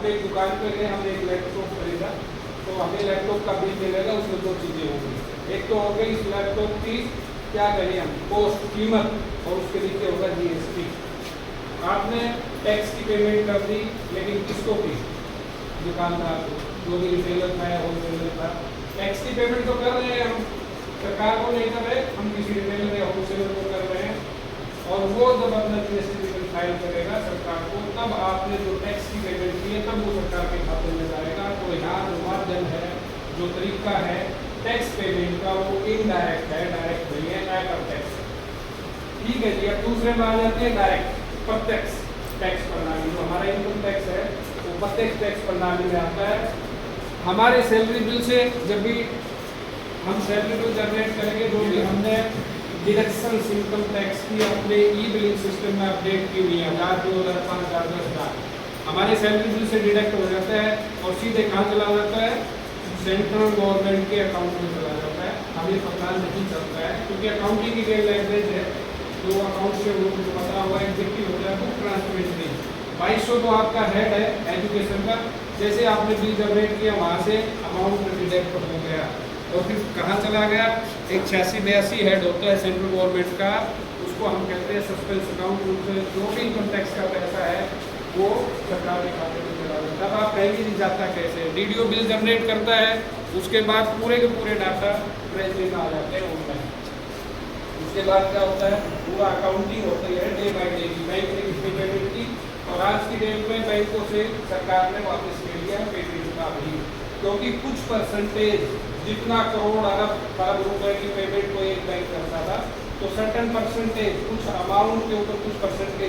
आपको एक दुकान पे गए, हमने एक लैपटॉप खरीदा, तो हमें लैपटॉप का बिल मिलेगा, उसमें दो चीज़ें होंगी। एक तो हो गई इस लैपटॉप की क्या कहें हम, कॉस्ट, कीमत, और उसके नीचे होगा GST। आपने टैक्स की पेमेंट कर दी, लेकिन किसको की? दुकानदार को, जो भी रिटेलर था या होलसेलर था। टैक्स की पेमेंट तो कर रहे हैं हम, सरकार को नहीं कर रहे, हम किसी रिटेलर या होलसेलर को कर रहे हैं। और वो जब अपना GST रिटर्न फाइल करेगा सरकार को, तब आपने जो टैक्स की पेमेंट की है तब वो सरकार के खाते में जाएगा। तो यहाँ जो माध्यम है, जो तरीका है टैक्स पेमेंट का, वो इनडायरेक्ट है, डायरेक्ट नहीं है, डायरेक्ट टैक्स। ठीक है जी। अब दूसरे में आ जाते हैं डायरेक्ट, प्रत्यक्ष टैक्स प्रणाली। जो हमारा इनकम टैक्स है वो प्रत्यक्ष टैक्स प्रणाली में आता है। हमारे सैलरी बिल से जब भी हम सैलरी बिल जनरेट करेंगे, जो भी हमने डिडक्शन इनकम टैक्स की अपने ई-बिलिंग सिस्टम में अपडेट की हुई है, 1000, 2000, 5000, 10,000, हमारे सैलरी बिल से डिडक्ट हो जाता है और सीधे कहाँ चला जाता है? सेंट्रल गवर्नमेंट के अकाउंट में चला जाता है। हमें पता नहीं चलता है, क्योंकि अकाउंटिंग की गई लैंग्वेज है, जो अकाउंट से वो पता हुआ एग्जीक्यूटिव होता है, बुक ट्रांसमिट 2200 तो आपका हेड है एजुकेशन का। जैसे आपने बिल जनरेट किया, वहाँ से अमाउंट डिडक्ट हो गया और फिर कहाँ चला गया? एक 86-82 हेड होता है सेंट्रल गवर्नमेंट का, उसको हम कहते हैं सस्पेंस अकाउंट। उससे जो भी इनकम टैक्स का पैसा है वो सरकार के खाते में चला जाता है। तब आप कहेंगे नहीं जाता कैसे? DDO बिल जनरेट करता है, उसके बाद पूरे के पूरे डाटा ट्रेजरी में आ जाते हैं ऑनलाइन। उसके बाद क्या होता है? पूरा अकाउंटिंग होती है डे बाई डे की, बैंक ने कितनी पेमेंट की, और आज की डेट में बैंकों से सरकार ने वापस ले लिया पेमेंट का भी, क्योंकि कुछ परसेंटेज, जितना करोड़ अरब रुपए की पेमेंट कोई एक बैंक करता था, तो सर्टेन परसेंटेज, कुछ अमाउंट के ऊपर कुछ परसेंटेज